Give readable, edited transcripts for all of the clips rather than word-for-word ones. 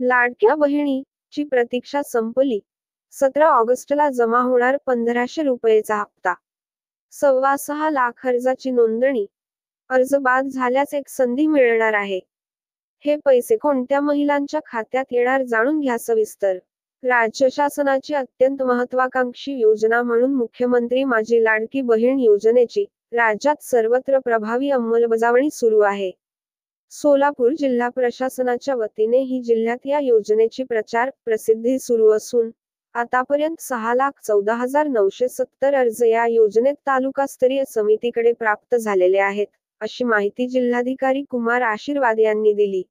लाडक्या बहिणीची प्रतीक्षा संपली. 17 ऑगस्टला जमा होणार 1500 रुपयेचा हप्ता. 6.25 लाख अर्जाची नोंदणी. अर्ज बाद झाल्यास एक संधी मिळणार आहे. हे पैसे कोणत्या महिलांच्या खात्यात येणार जाणून घ्या सविस्तर. राज्य शासनाची अत्यंत महत्त्वाकांक्षी योजना म्हणून मुख्यमंत्री माझी लाडकी बहीण योजनेची राज्यात सर्वत्र प्रभावी अंमलबजावणी सुरू आहे. सोलापूर जिल्हा प्रशासनाच्या वतीने ही जिल्ह्यात या योजनेची प्रचार प्रसिद्धी सुरू असून आतापर्यंत 6,14,970 अर्ज या योजनेत तालुकास्तरीय समितीकडे प्राप्त झालेले आहेत, अशी माहिती जिल्हाधिकारी कुमार आशीर्वाद यांनी दिली.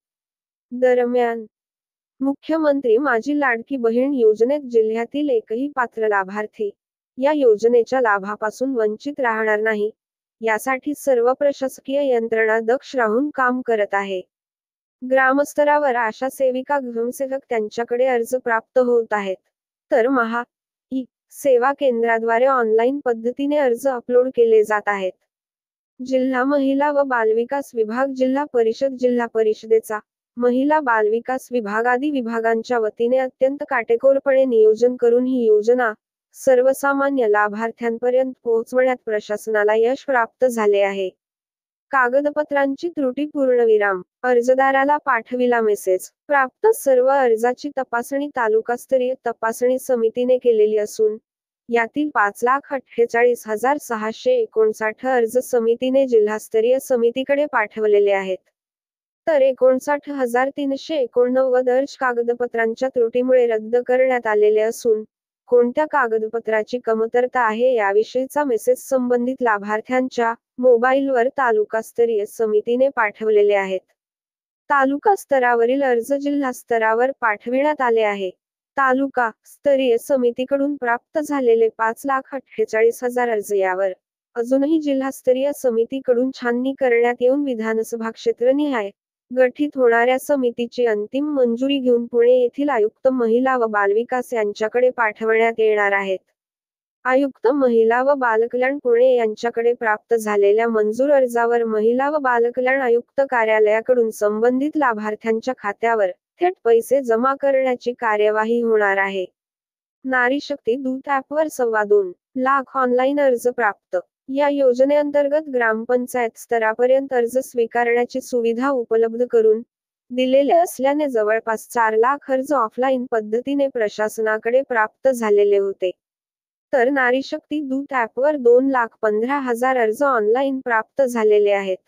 दरम्यान, मुख्यमंत्री माझी लाडकी बहीण योजनेत जिल्ह्यातील एकही पात्र लाभार्थी या योजनेच्या लाभापासून वंचित राहणार नाही, यासाठी सर्व प्रशासकीय यंत्रणा दक्ष राहून काम करत आहे. ग्रामस्तरावर आशा सेविका ग्रामसेवक त्यांच्याकडे अर्ज प्राप्त होत आहेत, तर महा-ई सेवा केंद्राद्वारे ऑनलाईन पद्धतीने अर्ज अपलोड केले जात आहेत. जिल्हा महिला व बालविकास विभाग, जिल्हा परिषदेचा महिला बालविकास विभाग आदी विभागांच्या वतीने अत्यंत काटेकोरपणे नियोजन करून ही योजना सर्वसामान्य लाभार्थ्यांपर्यंत पोहोचवण्यात प्रशासनाला यश प्राप्त झाले आहे. कागदपत्रांची त्रुटी पूर्णविराम. अर्जदाराला पाठविला मेसेज. प्राप्त सर्व अर्जाची तपासणी तालुकास्तरीय तपासणी समितीने केलेली असून यातील 5,48,659 अर्ज समितीने जिल्हास्तरीय समितीकडे पाठवलेले आहेत. तर 59,389 अर्ज कागदपत्रांच्या त्रुटीमुळे रद्द करण्यात आलेले असून कोणत्या कागदपत्राची कमतरता आहे याविषयीचा मेसेज संबंधित लाभार्थ्यांच्या मोबाईलवर तालुकास्तरीय समितीने पाठवलेले आहेत. तालुका स्तरावरील अर्ज जिल्हा स्तरावर पाठविण्यात आले आहे. तालुका स्तरीय समितीकडून प्राप्त झालेले 5,48,000 अर्ज यावर अजूनही जिल्हास्तरीय समितीकडून छाननी करण्यात येऊन विधानसभा क्षेत्रनिहाय गठीत होणाऱ्या समितीची अंतिम मंजुरी घेऊन पुणे येथील आयुक्त महिला व बालविकास यांच्याकडे पाठवण्यात येणार आहेत. आयुक्त महिला व बालकल्याण पुणे यांच्याकडे प्राप्त झालेल्या मंजूर अर्जावर महिला व बालकल्याण आयुक्त कार्यालयाकडून संबंधित लाभार्थ्यांच्या खात्यावर थेट पैसे जमा करण्याची कार्यवाही होणार आहे. नारी शक्ती दूत ॲपवर 2.25 लाख ऑनलाईन अर्ज प्राप्त. या योजनेअंतर्गत ग्रामपंचायत स्तरापर्यंत अर्ज स्वीकारण्याची सुविधा उपलब्ध करून दिलेले असल्याने जवळपास 4 लाख अर्ज ऑफलाईन पद्धतीने प्रशासनाकडे प्राप्त झालेले होते. तर नारी शक्ती दूत ॲपवर 2,15,000 अर्ज ऑनलाईन प्राप्त झालेले आहेत.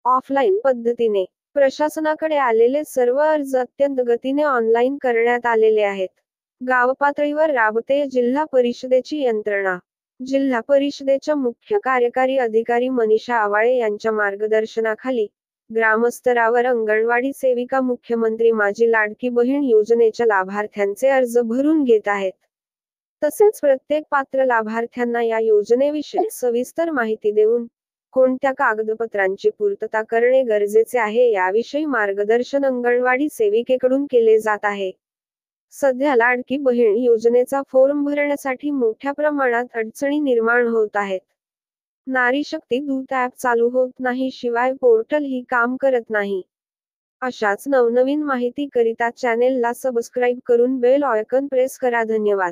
ऑफलाईन पद्धतीने प्रशासनाकडे आलेले सर्व अर्ज अत्यंत गतीने ऑनलाईन करण्यात आलेले आहेत. गावपातळीवर राबते जिल्हा परिषदेची यंत्रणा. जिल्हा परिषदेच्या मुख्य कार्यकारी अधिकारी मनीषा आवाळे यांच्या मार्गदर्शनाखाली ग्रामस्तरावर अंगणवाडी सेविका मुख्यमंत्री माझी लाडकी बहीण योजनेच्या लाभार्थ्यांचे अर्ज भरून घेत आहेत. तसेच प्रत्येक पात्र लाभार्थ्यांना या योजनेविषयी सविस्तर माहिती देऊन कोणत्या कागदपत्रांची पूर्तता करणे गरजेचे आहे याविषयी मार्गदर्शन अंगणवाडी सेविकेकडून केले जात आहे. सध्या लाडकी बहीण योजनेचा फॉर्म भरण्यासाठी मोठ्या प्रमाणात अडचणी निर्माण होत आहेत. नारी शक्ती दूत ॲप चालू होत नाही, शिवाय पोर्टल ही काम करत नाही. अशाच नवनवीन माहिती करिता चॅनेलला सबस्क्राईब करून बेल आयकॉन प्रेस करा. धन्यवाद.